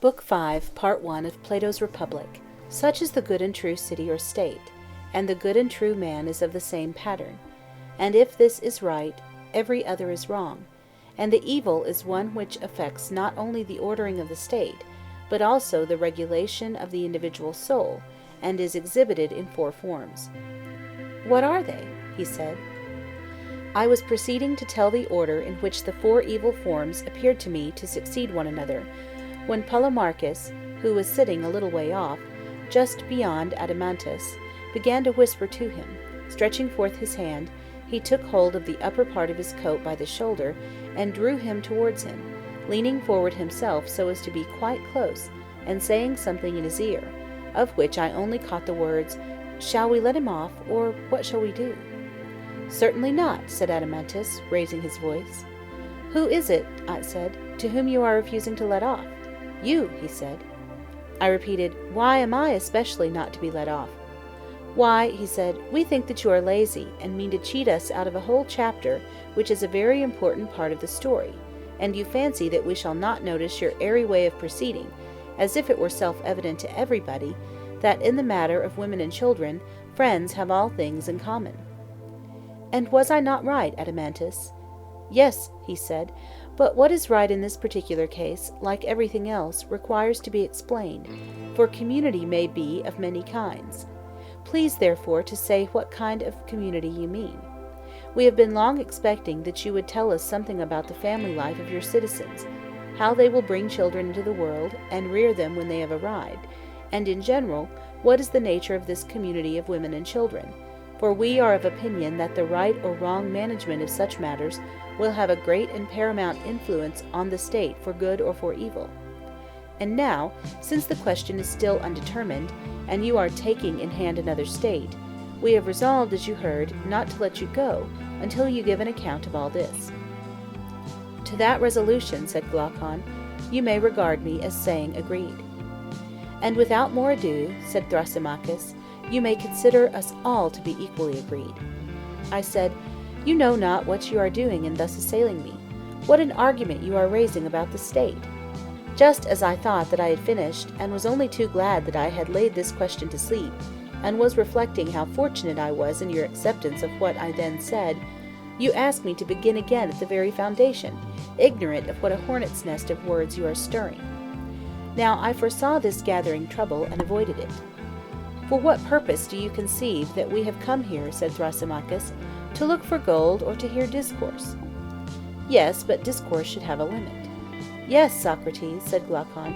Book 5, Part 1 of Plato's Republic. Such is the good and true city or state, and the good and true man is of the same pattern. And if this is right, every other is wrong. And the evil is one which affects not only the ordering of the state, but also the regulation of the individual soul, and is exhibited in 4 forms. What are they? He said. I was proceeding to tell the order in which the 4 evil forms appeared to me to succeed one another, when Polemarchus, who was sitting a little way off, just beyond Adeimantus, began to whisper to him. Stretching forth his hand, he took hold of the upper part of his coat by the shoulder and drew him towards him, leaning forward himself so as to be quite close, and saying something in his ear, of which I only caught the words, "Shall we let him off, or what shall we do?" "Certainly not," said Adeimantus, raising his voice. "Who is it," I said, "to whom you are refusing to let off?" "You," he said. I repeated, "Why am I especially not to be let off?" "Why," he said, "we think that you are lazy, and mean to cheat us out of a whole chapter, which is a very important part of the story, and you fancy that we shall not notice your airy way of proceeding, as if it were self-evident to everybody, that in the matter of women and children, friends have all things in common." "And was I not right, Adeimantus?" "Yes," he said, "but what is right in this particular case, like everything else, requires to be explained, for community may be of many kinds. Please, therefore, to say what kind of community you mean. We have been long expecting that you would tell us something about the family life of your citizens, how they will bring children into the world, and rear them when they have arrived, and in general, what is the nature of this community of women and children, for we are of opinion that the right or wrong management of such matters will have a great and paramount influence on the state for good or for evil. And now, since the question is still undetermined, and you are taking in hand another state, we have resolved, as you heard, not to let you go until you give an account of all this." "To that resolution," said Glaucon, "you may regard me as saying agreed." "And without more ado," said Thrasymachus, "you may consider us all to be equally agreed." I said, "You know not what you are doing in thus assailing me. What an argument you are raising about the state!" Just as I thought that I had finished, and was only too glad that I had laid this question to sleep, and was reflecting how fortunate I was in your acceptance of what I then said, you asked me to begin again at the very foundation, ignorant of what a hornet's nest of words you are stirring. Now I foresaw this gathering trouble, and avoided it. "For what purpose do you conceive that we have come here," said Thrasymachus, "to look for gold or to hear discourse?" "Yes, but discourse should have a limit." "Yes, Socrates," said Glaucon,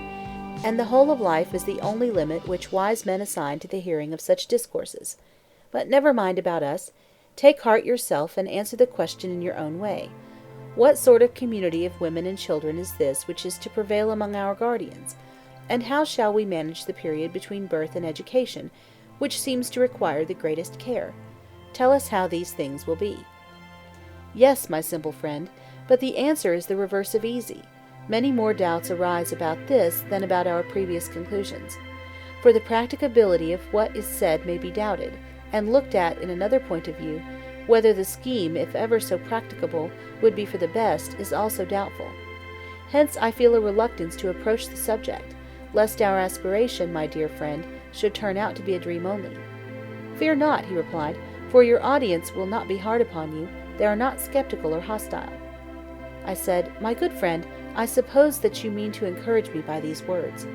"and the whole of life is the only limit which wise men assign to the hearing of such discourses. But never mind about us. Take heart yourself and answer the question in your own way. What sort of community of women and children is this which is to prevail among our guardians? And how shall we manage the period between birth and education, which seems to require the greatest care? Tell us how these things will be." "Yes, my simple friend, but the answer is the reverse of easy. Many more doubts arise about this than about our previous conclusions. For the practicability of what is said may be doubted, and looked at in another point of view, whether the scheme, if ever so practicable, would be for the best, is also doubtful. Hence I feel a reluctance to approach the subject, lest our aspiration, my dear friend, should turn out to be a dream only." "Fear not," he replied, "for your audience will not be hard upon you. They are not skeptical or hostile." I said, "My good friend, I suppose that you mean to encourage me by these words."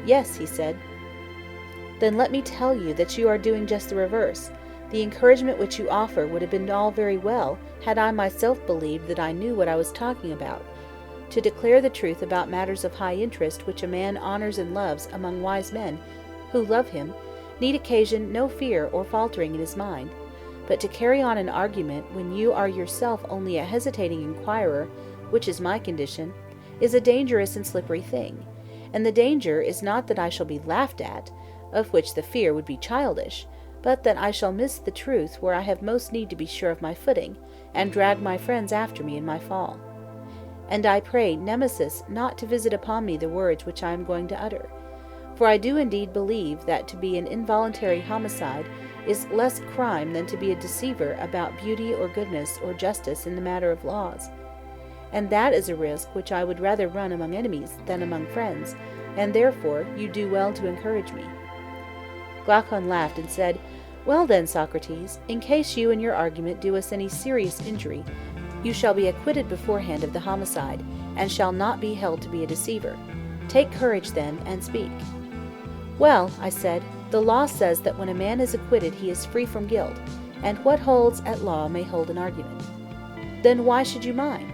"Yes," he said. "Then let me tell you that you are doing just the reverse. The encouragement which you offer would have been all very well had I myself believed that I knew what I was talking about. To declare the truth about matters of high interest which a man honors and loves among wise men, who love him, need occasion no fear or faltering in his mind. But to carry on an argument when you are yourself only a hesitating inquirer, which is my condition, is a dangerous and slippery thing, and the danger is not that I shall be laughed at, of which the fear would be childish, but that I shall miss the truth where I have most need to be sure of my footing, and drag my friends after me in my fall. And I pray Nemesis not to visit upon me the words which I am going to utter, for I do indeed believe that to be an involuntary homicide is less crime than to be a deceiver about beauty or goodness or justice in the matter of laws. And that is a risk which I would rather run among enemies than among friends, and therefore you do well to encourage me." Glaucon laughed and said, "Well then, Socrates, in case you and your argument do us any serious injury, you shall be acquitted beforehand of the homicide, and shall not be held to be a deceiver. Take courage then, and speak." "Well," I said, "the law says that when a man is acquitted he is free from guilt, and what holds at law may hold an argument." "Then why should you mind?"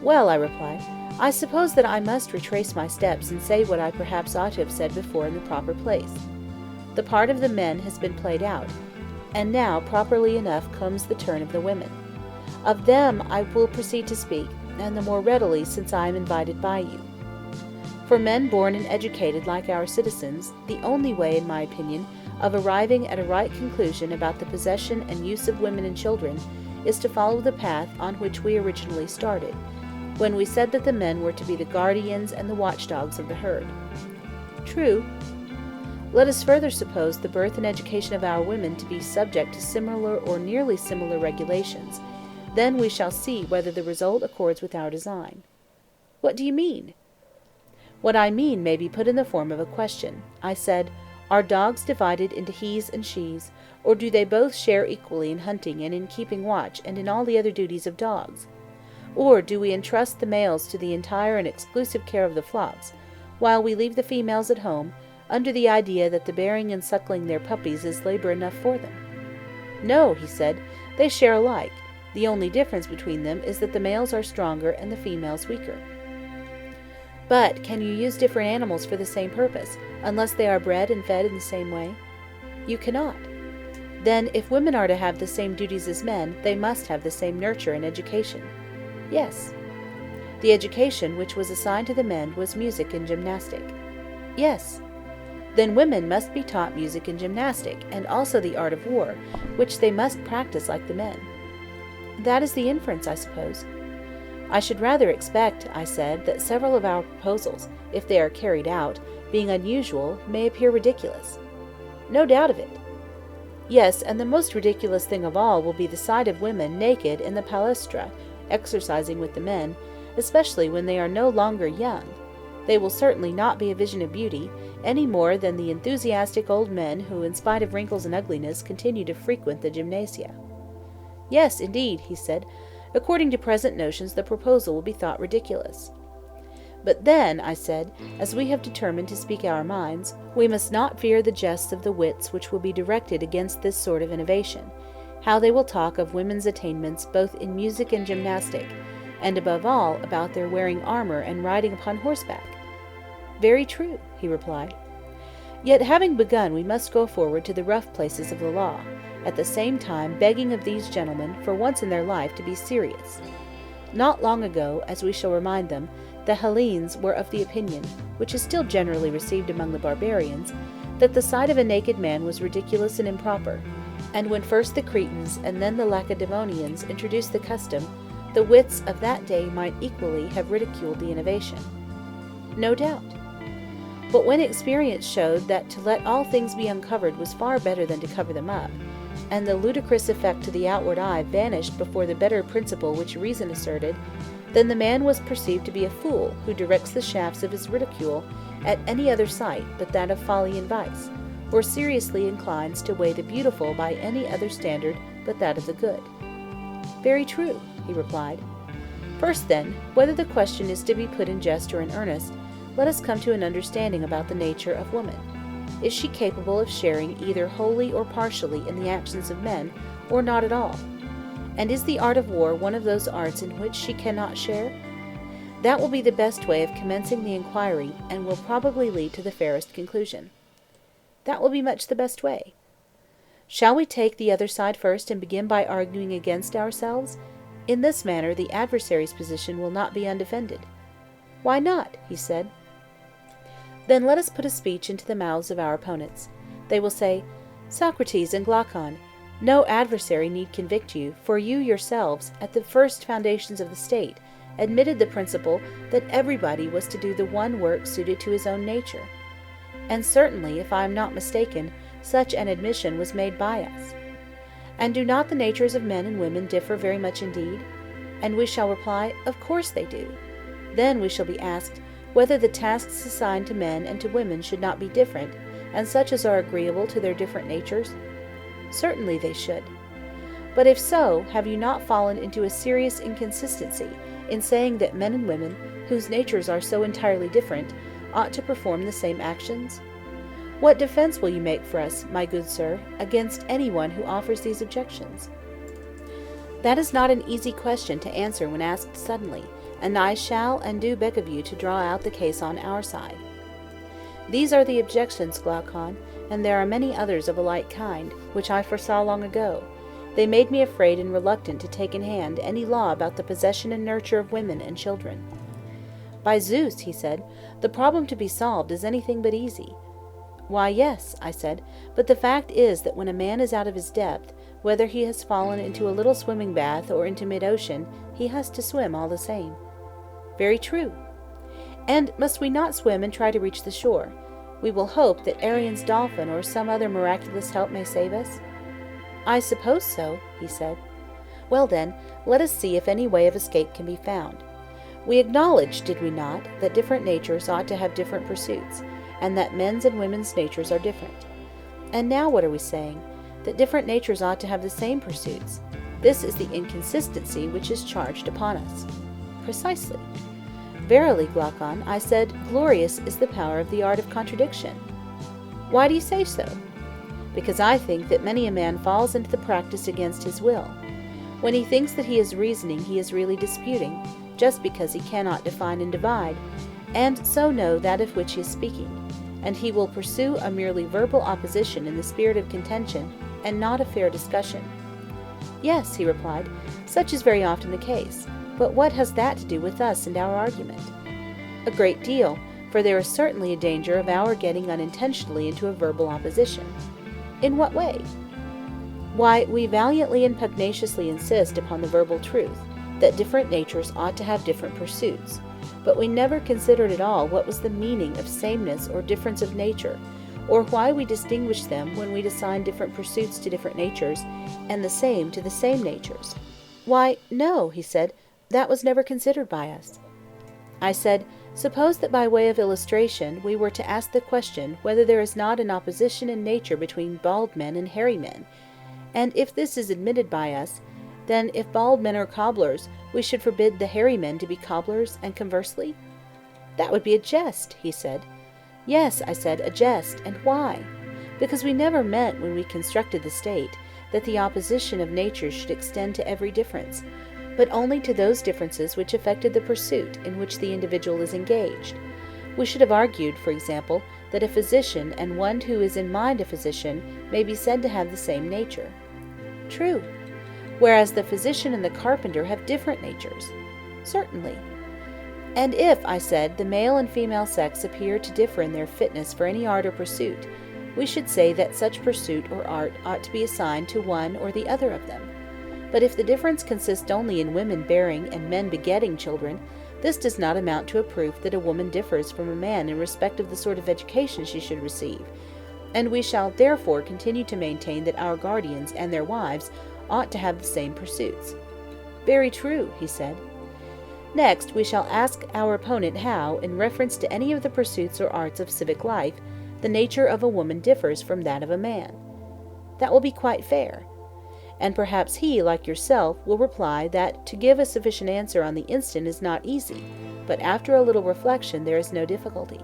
"Well," I replied, "I suppose that I must retrace my steps and say what I perhaps ought to have said before in the proper place. The part of the men has been played out, and now properly enough comes the turn of the women. Of them I will proceed to speak, and the more readily since I am invited by you. For men born and educated like our citizens, the only way, in my opinion, of arriving at a right conclusion about the possession and use of women and children is to follow the path on which we originally started, when we said that the men were to be the guardians and the watchdogs of the herd." "True. Let us further suppose the birth and education of our women to be subject to similar or nearly similar regulations. Then we shall see whether the result accords with our design." "What do you mean?" "What I mean may be put in the form of a question. I said, are dogs divided into he's and she's, or do they both share equally in hunting and in keeping watch and in all the other duties of dogs? Or do we entrust the males to the entire and exclusive care of the flocks, while we leave the females at home, under the idea that the bearing and suckling their puppies is labor enough for them?" "No," he said, "they share alike. The only difference between them is that the males are stronger and the females weaker." "But can you use different animals for the same purpose, unless they are bred and fed in the same way?" "You cannot." "Then, if women are to have the same duties as men, they must have the same nurture and education." "Yes." "The education which was assigned to the men was music and gymnastic." "Yes." "Then women must be taught music and gymnastic, and also the art of war, which they must practice like the men." "That is the inference, I suppose." "I should rather expect," I said, "that several of our proposals, if they are carried out, being unusual, may appear ridiculous." "No doubt of it." "Yes, and the most ridiculous thing of all will be the sight of women naked in the palestra, exercising with the men, especially when they are no longer young. They will certainly not be a vision of beauty, any more than the enthusiastic old men who, in spite of wrinkles and ugliness, continue to frequent the gymnasia." "Yes, indeed," he said, "according to present notions the proposal will be thought ridiculous." "But then," I said, "as we have determined to speak our minds, we must not fear the jests of the wits which will be directed against this sort of innovation, how they will talk of women's attainments both in music and gymnastic, and above all about their wearing armor and riding upon horseback." "Very true," he replied. "Yet having begun we must go forward to the rough places of the law, at the same time begging of these gentlemen, for once in their life, to be serious. Not long ago, as we shall remind them, the Hellenes were of the opinion, which is still generally received among the barbarians, that the sight of a naked man was ridiculous and improper, and when first the Cretans and then the Lacedaemonians introduced the custom, the wits of that day might equally have ridiculed the innovation." "No doubt." "But when experience showed that to let all things be uncovered was far better than to cover them up, and the ludicrous effect to the outward eye vanished before the better principle which reason asserted, then the man was perceived to be a fool who directs the shafts of his ridicule at any other sight but that of folly and vice, or seriously inclines to weigh the beautiful by any other standard but that of the good." "Very true," he replied. "First, then, whether the question is to be put in jest or in earnest, let us come to an understanding about the nature of woman. Is she capable of sharing either wholly or partially in the actions of men, or not at all? And is the art of war one of those arts in which she cannot share? That will be the best way of commencing the inquiry, and will probably lead to the fairest conclusion." "That will be much the best way." "Shall we take the other side first and begin by arguing against ourselves? In this manner the adversary's position will not be undefended." "Why not?" he said. "Then let us put a speech into the mouths of our opponents. They will say, 'Socrates and Glaucon, no adversary need convict you, for you yourselves, at the first foundations of the state, admitted the principle that everybody was to do the one work suited to his own nature. And certainly, if I am not mistaken, such an admission was made by us. And do not the natures of men and women differ very much indeed?' And we shall reply, 'Of course they do.' Then we shall be asked, whether the tasks assigned to men and to women should not be different, and such as are agreeable to their different natures? Certainly they should. But if so, have you not fallen into a serious inconsistency in saying that men and women, whose natures are so entirely different, ought to perform the same actions? What defense will you make for us, my good sir, against anyone who offers these objections? That is not an easy question to answer when asked suddenly, and I shall and do beg of you to draw out the case on our side. These are the objections, Glaucon, and there are many others of a like kind, which I foresaw long ago. They made me afraid and reluctant to take in hand any law about the possession and nurture of women and children. By Zeus, he said, the problem to be solved is anything but easy. Why, yes, I said, but the fact is that when a man is out of his depth, whether he has fallen into a little swimming bath or into mid-ocean, he has to swim all the same. Very true. And must we not swim and try to reach the shore? We will hope that Arian's dolphin or some other miraculous help may save us? I suppose so, he said. Well then, let us see if any way of escape can be found. We acknowledged, did we not, that different natures ought to have different pursuits, and that men's and women's natures are different. And now what are we saying? That different natures ought to have the same pursuits. This is the inconsistency which is charged upon us. Precisely. Verily, Glaucon, I said, glorious is the power of the art of contradiction. Why do you say so? Because I think that many a man falls into the practice against his will. When he thinks that he is reasoning, he is really disputing, just because he cannot define and divide, and so know that of which he is speaking, and he will pursue a merely verbal opposition in the spirit of contention, and not a fair discussion. Yes, he replied, such is very often the case, but what has that to do with us and our argument? A great deal, for there is certainly a danger of our getting unintentionally into a verbal opposition. In what way? Why, we valiantly and pugnaciously insist upon the verbal truth, that different natures ought to have different pursuits, but we never considered at all what was the meaning of sameness or difference of nature, or why we distinguish them when we assign different pursuits to different natures, and the same to the same natures. Why, no, he said, that was never considered by us. I said, suppose that by way of illustration we were to ask the question whether there is not an opposition in nature between bald men and hairy men, and if this is admitted by us, then if bald men are cobblers, we should forbid the hairy men to be cobblers, and conversely? That would be a jest, he said. Yes, I said, a jest, and why? Because we never meant, when we constructed the state, that the opposition of natures should extend to every difference, but only to those differences which affected the pursuit in which the individual is engaged. We should have argued, for example, that a physician and one who is in mind a physician may be said to have the same nature. True. Whereas the physician and the carpenter have different natures. Certainly. And if, I said, the male and female sex appear to differ in their fitness for any art or pursuit, we should say that such pursuit or art ought to be assigned to one or the other of them. But if the difference consists only in women bearing and men begetting children, this does not amount to a proof that a woman differs from a man in respect of the sort of education she should receive, and we shall therefore continue to maintain that our guardians and their wives ought to have the same pursuits. Very true, he said. Next, we shall ask our opponent how, in reference to any of the pursuits or arts of civic life, the nature of a woman differs from that of a man. That will be quite fair. And perhaps he, like yourself, will reply that to give a sufficient answer on the instant is not easy, but after a little reflection there is no difficulty.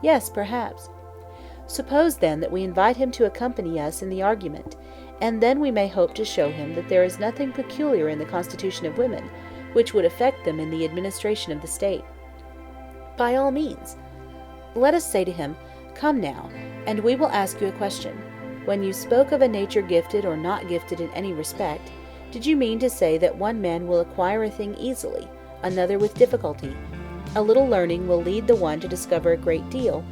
Yes, perhaps. Suppose then that we invite him to accompany us in the argument, and then we may hope to show him that there is nothing peculiar in the constitution of women, which would affect them in the administration of the state. By all means. Let us say to him, come now, and we will ask you a question. When you spoke of a nature gifted or not gifted in any respect, did you mean to say that one man will acquire a thing easily, another with difficulty? A little learning will lead the one to discover a great deal,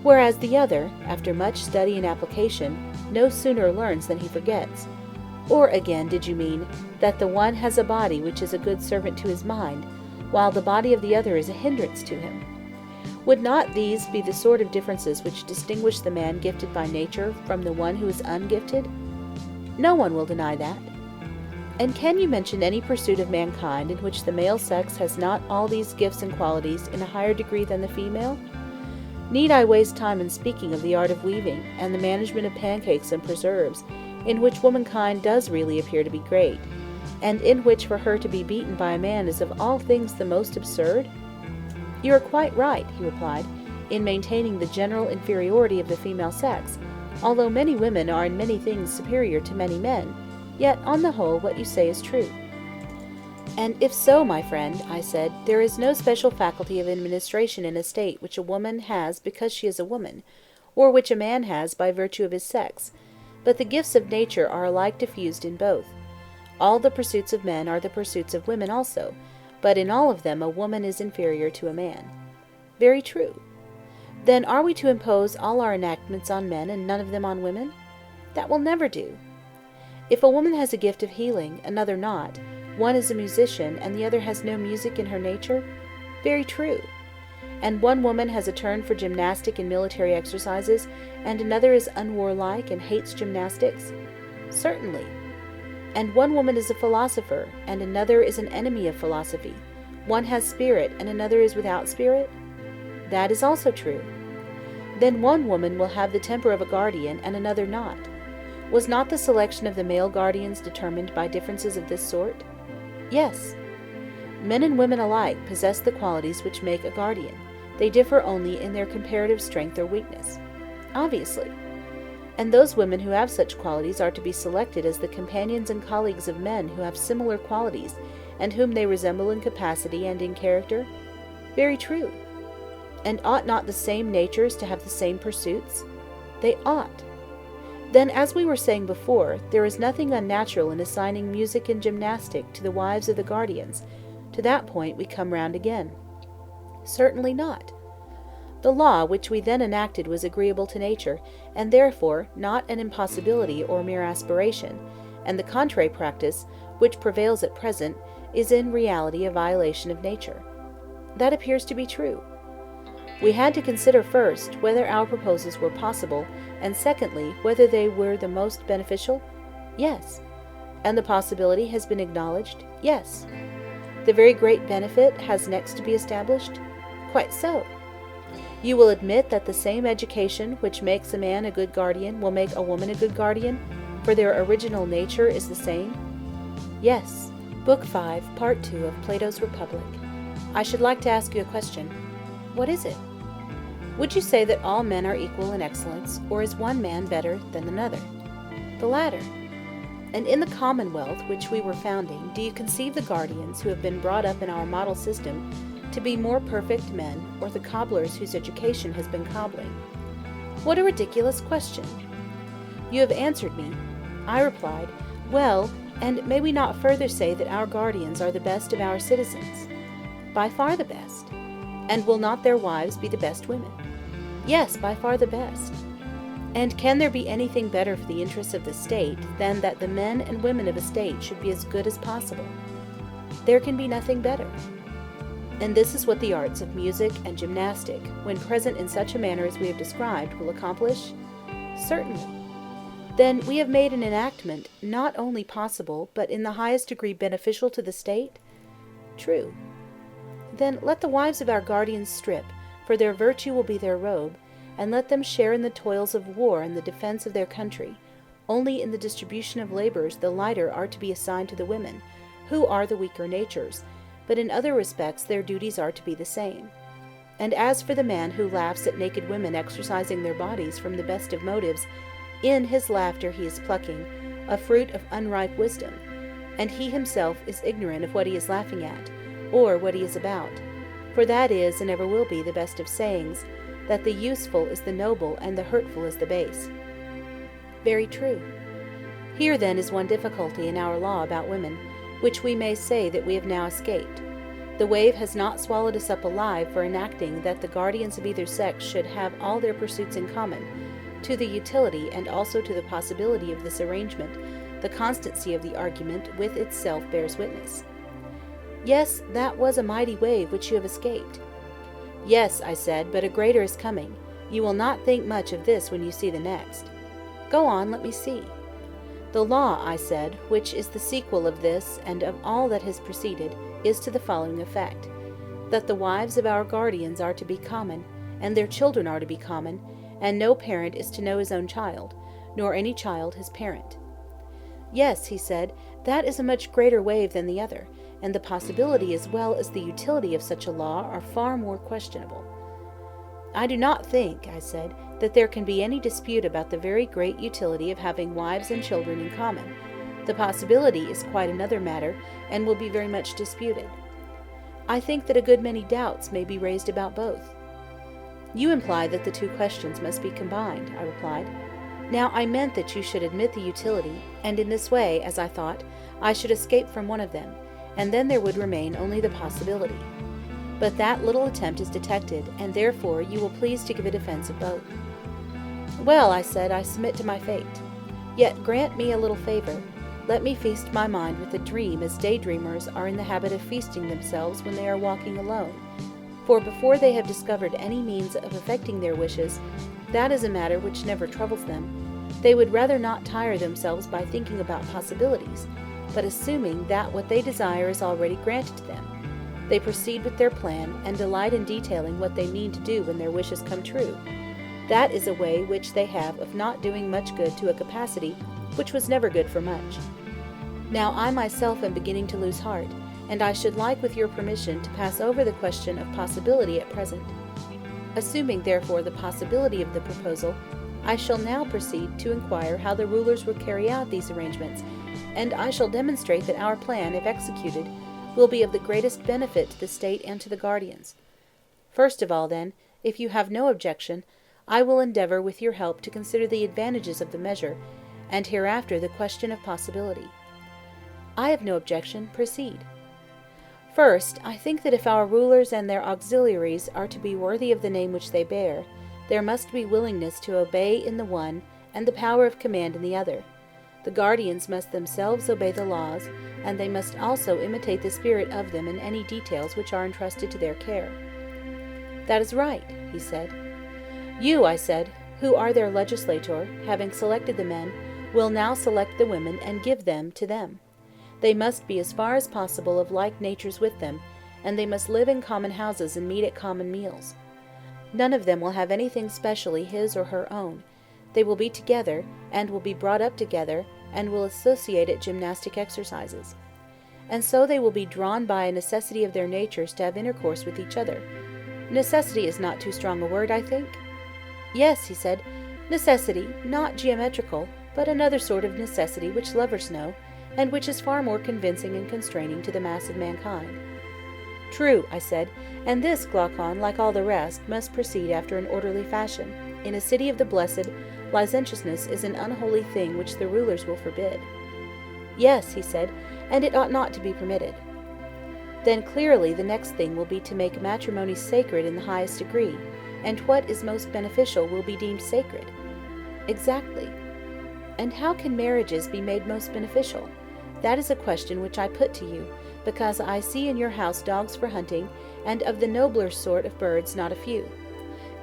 whereas the other, after much study and application, no sooner learns than he forgets? Or again, did you mean that the one has a body which is a good servant to his mind, while the body of the other is a hindrance to him? Would not these be the sort of differences which distinguish the man gifted by nature from the one who is ungifted? No one will deny that. And can you mention any pursuit of mankind in which the male sex has not all these gifts and qualities in a higher degree than the female? Need I waste time in speaking of the art of weaving, and the management of pancakes and preserves, in which womankind does really appear to be great, and in which for her to be beaten by a man is of all things the most absurd? You are quite right, he replied, in maintaining the general inferiority of the female sex, although many women are in many things superior to many men, yet on the whole what you say is true. And if so, my friend, I said, there is no special faculty of administration in a state which a woman has because she is a woman, or which a man has by virtue of his sex, but the gifts of nature are alike diffused in both. All the pursuits of men are the pursuits of women also, but in all of them a woman is inferior to a man. Very true. Then are we to impose all our enactments on men and none of them on women? That will never do. If a woman has a gift of healing, another not, one is a musician and the other has no music in her nature? Very true. And one woman has a turn for gymnastic and military exercises, and another is unwarlike and hates gymnastics? Certainly. And one woman is a philosopher, and another is an enemy of philosophy. One has spirit, and another is without spirit? That is also true. Then one woman will have the temper of a guardian, and another not. Was not the selection of the male guardians determined by differences of this sort? Yes. Men and women alike possess the qualities which make a guardian. They differ only in their comparative strength or weakness. Obviously. And those women who have such qualities are to be selected as the companions and colleagues of men who have similar qualities, and whom they resemble in capacity and in character? Very true. And ought not the same natures to have the same pursuits? They ought. Then, as we were saying before, there is nothing unnatural in assigning music and gymnastic to the wives of the guardians. To that point we come round again. Certainly not. The law which we then enacted was agreeable to nature, and therefore not an impossibility or mere aspiration, and the contrary practice, which prevails at present, is in reality a violation of nature. That appears to be true. We had to consider first whether our proposals were possible, and secondly, whether they were the most beneficial? Yes. And the possibility has been acknowledged? Yes. The very great benefit has next to be established? Quite so. You will admit that the same education which makes a man a good guardian will make a woman a good guardian, for their original nature is the same? Yes. Book 5, Part 2 of Plato's Republic. I should like to ask you a question. What is it? Would you say that all men are equal in excellence, or is one man better than another? The latter. And in the commonwealth which we were founding, do you conceive the guardians who have been brought up in our model system to be more perfect men, or the cobblers whose education has been cobbling? What a ridiculous question! You have answered me. I replied, well, and may we not further say that our guardians are the best of our citizens? By far the best. And will not their wives be the best women? Yes, by far the best. And can there be anything better for the interests of the state than that the men and women of a state should be as good as possible? There can be nothing better. And this is what the arts of music and gymnastic, when present in such a manner as we have described, will accomplish? Certainly. Then we have made an enactment not only possible, but in the highest degree beneficial to the state? True. Then let the wives of our guardians strip, for their virtue will be their robe, and let them share in the toils of war and the defense of their country. Only in the distribution of labors the lighter are to be assigned to the women, who are the weaker natures, but in other respects their duties are to be the same. And as for the man who laughs at naked women exercising their bodies from the best of motives, in his laughter he is plucking a fruit of unripe wisdom, and he himself is ignorant of what he is laughing at, or what he is about. For that is and ever will be the best of sayings, that the useful is the noble and the hurtful is the base. Very true. Here then is one difficulty in our law about women, which we may say that we have now escaped. The wave has not swallowed us up alive for enacting that the guardians of either sex should have all their pursuits in common. To the utility and also to the possibility of this arrangement, the constancy of the argument with itself bears witness. Yes, that was a mighty wave which you have escaped. Yes, I said, but a greater is coming. You will not think much of this when you see the next. Go on, let me see. The law, I said, which is the sequel of this and of all that has preceded, is to the following effect: that the wives of our guardians are to be common, and their children are to be common, and no parent is to know his own child, nor any child his parent. Yes, he said, that is a much greater wave than the other, and the possibility as well as the utility of such a law are far more questionable. I do not think, I said, that there can be any dispute about the very great utility of having wives and children in common. The possibility is quite another matter, and will be very much disputed. I think that a good many doubts may be raised about both. You imply that the two questions must be combined, I replied. Now I meant that you should admit the utility, and in this way, as I thought, I should escape from one of them, and then there would remain only the possibility. But that little attempt is detected, and therefore you will please to give a defense of both. Well, I said, I submit to my fate. Yet grant me a little favor. Let me feast my mind with a dream as daydreamers are in the habit of feasting themselves when they are walking alone. For before they have discovered any means of effecting their wishes, that is a matter which never troubles them. They would rather not tire themselves by thinking about possibilities, but assuming that what they desire is already granted to them. They proceed with their plan, and delight in detailing what they mean to do when their wishes come true. That is a way which they have of not doing much good to a capacity which was never good for much. Now I myself am beginning to lose heart, and I should like, with your permission, to pass over the question of possibility at present. Assuming, therefore, the possibility of the proposal, I shall now proceed to inquire how the rulers will carry out these arrangements, and I shall demonstrate that our plan, if executed, will be of the greatest benefit to the state and to the guardians. First of all, then, if you have no objection, I will endeavor with your help to consider the advantages of the measure, and hereafter the question of possibility. I have no objection. Proceed. First, I think that if our rulers and their auxiliaries are to be worthy of the name which they bear, there must be willingness to obey in the one, and the power of command in the other. The guardians must themselves obey the laws, and they must also imitate the spirit of them in any details which are entrusted to their care. That is right, he said. You, I said, who are their legislator, having selected the men, will now select the women and give them to them. They must be as far as possible of like natures with them, and they must live in common houses and meet at common meals. None of them will have anything specially his or her own. They will be together, and will be brought up together, and will associate at gymnastic exercises. And so they will be drawn by a necessity of their natures to have intercourse with each other. Necessity is not too strong a word, I think? Yes, he said, necessity, not geometrical, but another sort of necessity which lovers know, and which is far more convincing and constraining to the mass of mankind. True, I said, and this, Glaucon, like all the rest, must proceed after an orderly fashion. In a city of the blessed, licentiousness is an unholy thing which the rulers will forbid. Yes, he said, and it ought not to be permitted. Then clearly the next thing will be to make matrimony sacred in the highest degree, and what is most beneficial will be deemed sacred. Exactly. And how can marriages be made most beneficial? That is a question which I put to you, because I see in your house dogs for hunting, and of the nobler sort of birds not a few.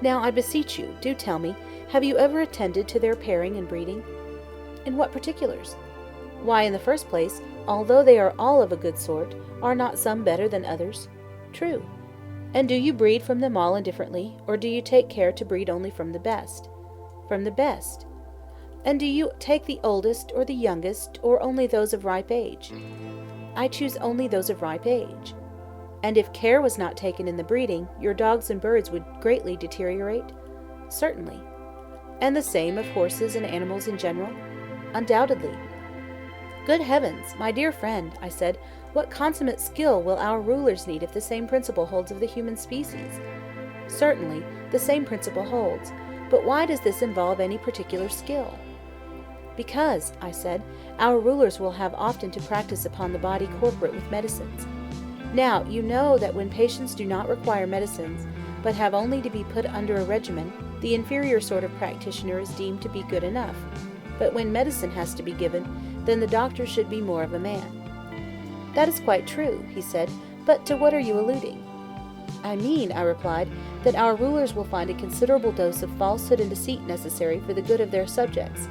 Now I beseech you, do tell me, have you ever attended to their pairing and breeding? In what particulars? Why, in the first place, although they are all of a good sort, are not some better than others? True. And do you breed from them all indifferently, or do you take care to breed only from the best? From the best. And do you take the oldest or the youngest, or only those of ripe age? I choose only those of ripe age. And if care was not taken in the breeding, your dogs and birds would greatly deteriorate? Certainly. And the same of horses and animals in general? Undoubtedly. Good heavens, my dear friend, I said, what consummate skill will our rulers need if the same principle holds of the human species? Certainly, the same principle holds, but why does this involve any particular skill? Because, I said, our rulers will have often to practice upon the body corporate with medicines. Now, you know that when patients do not require medicines, but have only to be put under a regimen, the inferior sort of practitioner is deemed to be good enough. But when medicine has to be given, then the doctor should be more of a man. That is quite true, he said, but to what are you alluding? I mean, I replied, that our rulers will find a considerable dose of falsehood and deceit necessary for the good of their subjects.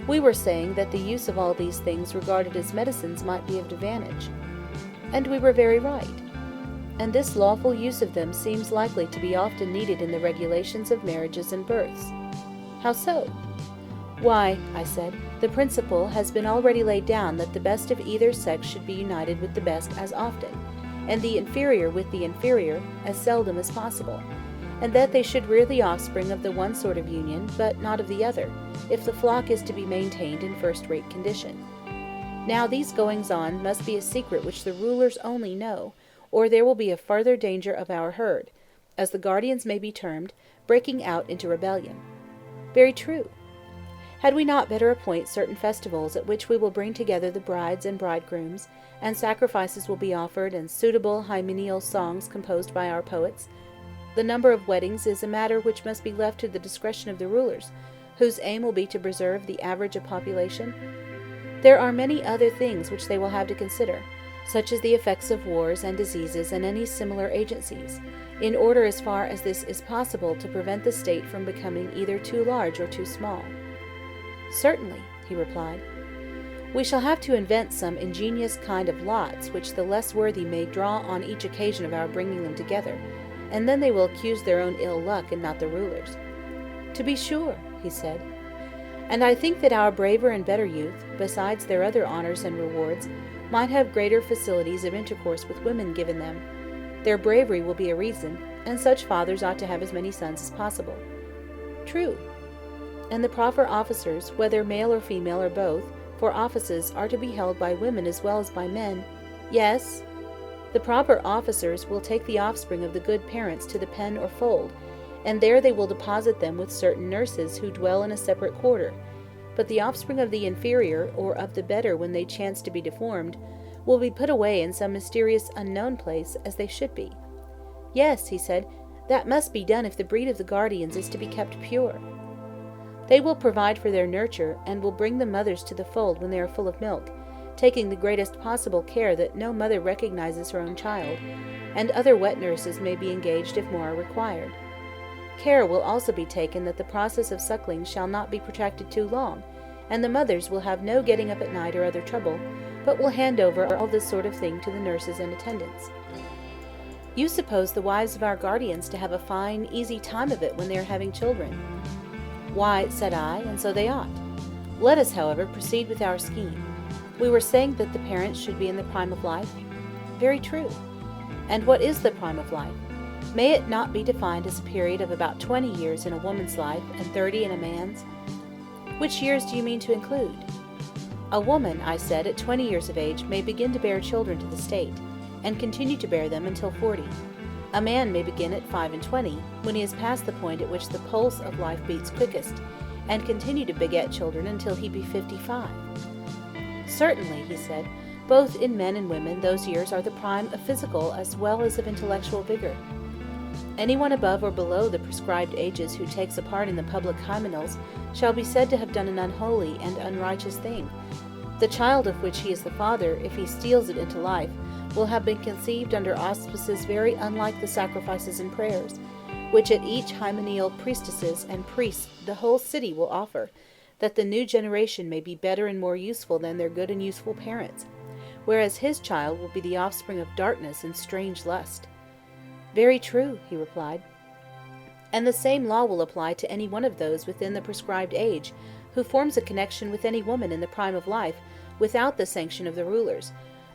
We were saying that the use of all these things regarded as medicines might be of advantage. And we were very right. And this lawful use of them seems likely to be often needed in the regulations of marriages and births. How so? Why, I said, the principle has been already laid down that the best of either sex should be united with the best as often, and the inferior with the inferior as seldom as possible, and that they should rear the offspring of the one sort of union, but not of the other, if the flock is to be maintained in first-rate condition. Now these goings-on must be a secret which the rulers only know, or there will be a further danger of our herd, as the guardians may be termed, breaking out into rebellion. Very true. Had we not better appoint certain festivals at which we will bring together the brides and bridegrooms, and sacrifices will be offered, and suitable hymeneal songs composed by our poets? The number of weddings is a matter which must be left to the discretion of the rulers, whose aim will be to preserve the average of population. There are many other things which they will have to consider, such as the effects of wars and diseases and any similar agencies, in order as far as this is possible to prevent the state from becoming either too large or too small. Certainly, he replied. We shall have to invent some ingenious kind of lots which the less worthy may draw on each occasion of our bringing them together, and then they will accuse their own ill luck and not the rulers. To be sure, he said. And I think that our braver and better youth, besides their other honors and rewards, might have greater facilities of intercourse with women given them. Their bravery will be a reason, and such fathers ought to have as many sons as possible. True. And the proper officers, whether male or female or both, for offices are to be held by women as well as by men. Yes. The proper officers will take the offspring of the good parents to the pen or fold, and there they will deposit them with certain nurses who dwell in a separate quarter. But the offspring of the inferior, or of the better when they chance to be deformed, will be put away in some mysterious unknown place, as they should be. Yes, he said, that must be done if the breed of the guardians is to be kept pure. They will provide for their nurture, and will bring the mothers to the fold when they are full of milk, taking the greatest possible care that no mother recognizes her own child, and other wet nurses may be engaged if more are required. Care will also be taken that the process of suckling shall not be protracted too long, and the mothers will have no getting up at night or other trouble, but will hand over all this sort of thing to the nurses and attendants. You suppose the wives of our guardians to have a fine, easy time of it when they are having children. Why, said I, and so they ought. Let us, however, proceed with our scheme. We were saying that the parents should be in the prime of life. Very true. And what is the prime of life? May it not be defined as a period of about 20 years in a woman's life and 30 in a man's? Which years do you mean to include? A woman, I said, at 20 years of age may begin to bear children to the state, and continue to bear them until 40. A man may begin at 25, when he has passed the point at which the pulse of life beats quickest, and continue to beget children until he be 55. Certainly, he said, both in men and women those years are the prime of physical as well as of intellectual vigor. Anyone above or below the prescribed ages who takes a part in the public hymeneals shall be said to have done an unholy and unrighteous thing. The child of which he is the father, if he steals it into life, will have been conceived under auspices very unlike the sacrifices and prayers, which at each hymeneal priestesses and priests the whole city will offer, that the new generation may be better and more useful than their good and useful parents, whereas his child will be the offspring of darkness and strange lust. Very true, he replied. And the same law will apply to any one of those within the prescribed age, who forms a connection with any woman in the prime of life, without the sanction of the rulers,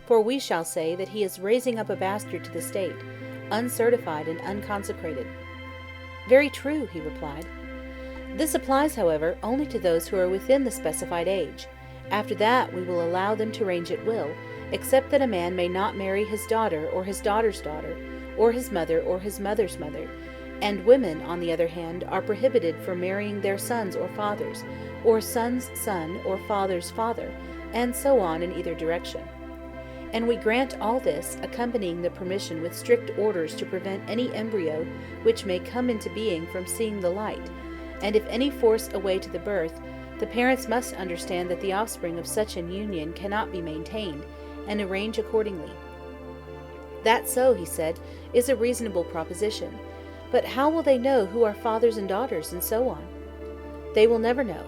for we shall say that he is raising up a bastard to the state, uncertified and unconsecrated. Very true, he replied. This applies, however, only to those who are within the specified age. After that we will allow them to range at will, except that a man may not marry his daughter or his daughter's daughter, or his mother or his mother's mother, and women, on the other hand, are prohibited from marrying their sons or fathers, or son's son or father's father, and so on in either direction. And we grant all this, accompanying the permission with strict orders to prevent any embryo which may come into being from seeing the light, and if any force away to the birth, the parents must understand that the offspring of such an union cannot be maintained, and arrange accordingly. That so, he said, is a reasonable proposition. But how will they know who are fathers and daughters, and so on? They will never know.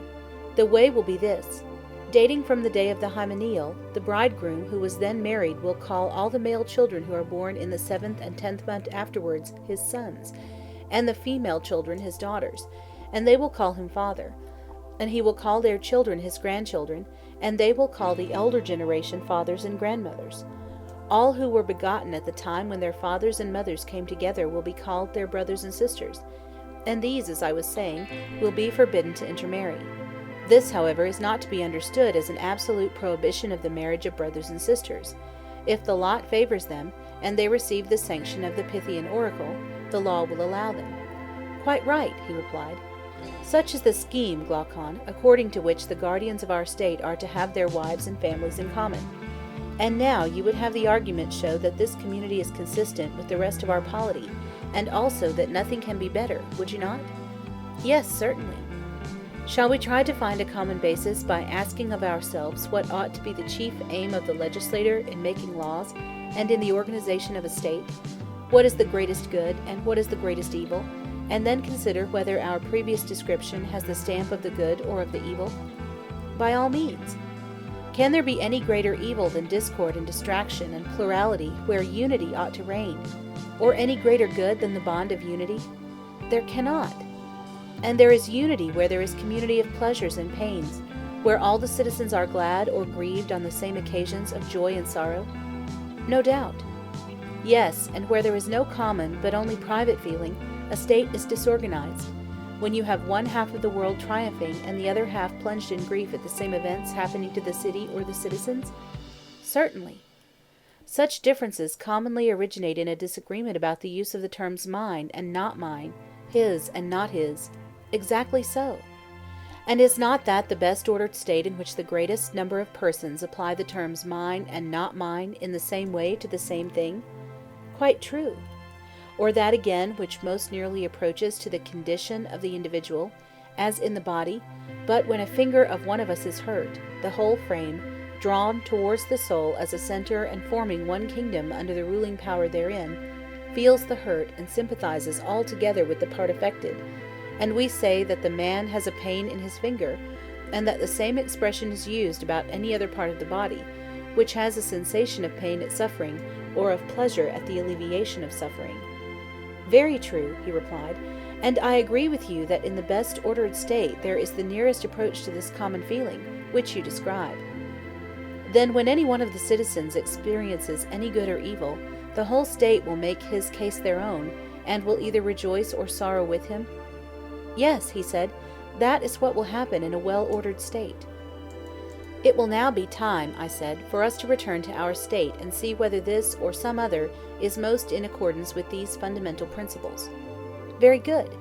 The way will be this. Dating from the day of the hymeneal, the bridegroom who was then married will call all the male children who are born in the 7th and 10th month afterwards his sons, and the female children his daughters, and they will call him father. And he will call their children his grandchildren, and they will call the elder generation fathers and grandmothers. All who were begotten at the time when their fathers and mothers came together will be called their brothers and sisters, and these, as I was saying, will be forbidden to intermarry. This, however, is not to be understood as an absolute prohibition of the marriage of brothers and sisters. If the lot favors them, and they receive the sanction of the Pythian oracle, the law will allow them. Quite right, he replied. Such is the scheme, Glaucon, according to which the guardians of our state are to have their wives and families in common. And now you would have the argument show that this community is consistent with the rest of our polity, and also that nothing can be better, would you not? Yes, certainly. Shall we try to find a common basis by asking of ourselves what ought to be the chief aim of the legislator in making laws and in the organization of a state? What is the greatest good and what is the greatest evil? And then consider whether our previous description has the stamp of the good or of the evil? By all means. Can there be any greater evil than discord and distraction and plurality where unity ought to reign? Or any greater good than the bond of unity? There cannot. And there is unity where there is community of pleasures and pains, where all the citizens are glad or grieved on the same occasions of joy and sorrow? No doubt. Yes, and where there is no common but only private feeling, a state is disorganized. When you have one half of the world triumphing and the other half plunged in grief at the same events happening to the city or the citizens? Certainly. Such differences commonly originate in a disagreement about the use of the terms mine and not mine, his and not his. Exactly so. And is not that the best ordered state in which the greatest number of persons apply the terms mine and not mine in the same way to the same thing? Quite true. Or that again which most nearly approaches to the condition of the individual, as in the body, but when a finger of one of us is hurt, the whole frame, drawn towards the soul as a center and forming one kingdom under the ruling power therein, feels the hurt and sympathizes altogether with the part affected, and we say that the man has a pain in his finger, and that the same expression is used about any other part of the body, which has a sensation of pain at suffering, or of pleasure at the alleviation of suffering. Very true, he replied, and I agree with you that in the best ordered state there is the nearest approach to this common feeling, which you describe. Then when any one of the citizens experiences any good or evil, the whole state will make his case their own, and will either rejoice or sorrow with him? Yes, he said, that is what will happen in a well-ordered state. It will now be time, I said, for us to return to our state and see whether this or some other is most in accordance with these fundamental principles. Very good.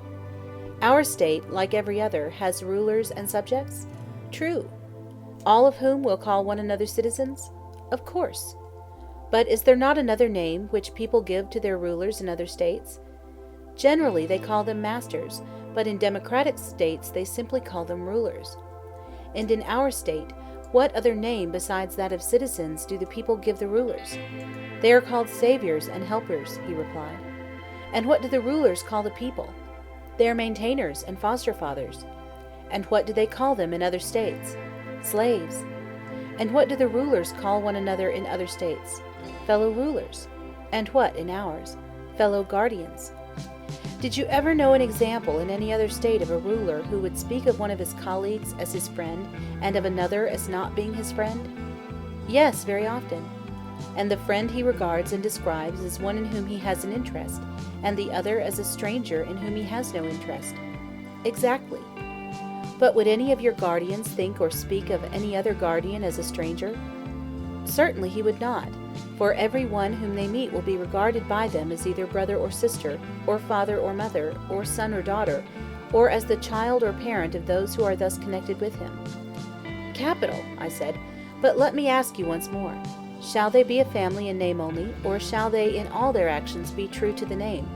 Our state, like every other, has rulers and subjects? True. All of whom will call one another citizens? Of course. But is there not another name which people give to their rulers in other states? Generally they call them masters, but in democratic states they simply call them rulers. And in our state, what other name besides that of citizens do the people give the rulers? They are called saviors and helpers, he replied. And what do the rulers call the people? They are maintainers and foster fathers. And what do they call them in other states? Slaves. And what do the rulers call one another in other states? Fellow rulers. And what in ours? Fellow guardians. Did you ever know an example in any other state of a ruler who would speak of one of his colleagues as his friend, and of another as not being his friend? Yes, very often. And the friend he regards and describes as one in whom he has an interest, and the other as a stranger in whom he has no interest. Exactly. But would any of your guardians think or speak of any other guardian as a stranger? Certainly he would not, for every one whom they meet will be regarded by them as either brother or sister, or father or mother, or son or daughter, or as the child or parent of those who are thus connected with him. Capital, I said, but let me ask you once more. Shall they be a family in name only, or shall they in all their actions be true to the name?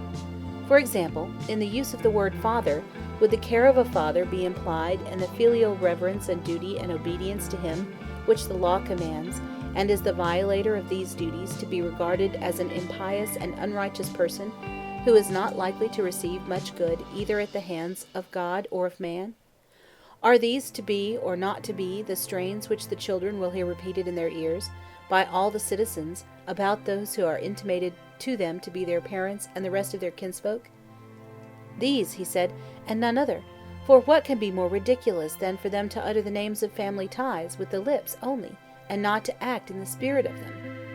For example, in the use of the word father, would the care of a father be implied and the filial reverence and duty and obedience to him, which the law commands, and is the violator of these duties to be regarded as an impious and unrighteous person, who is not likely to receive much good either at the hands of God or of man? Are these to be or not to be the strains which the children will hear repeated in their ears, by all the citizens, about those who are intimated to them to be their parents and the rest of their kinsfolk? These, he said, and none other. For what can be more ridiculous than for them to utter the names of family ties with the lips only, and not to act in the spirit of them?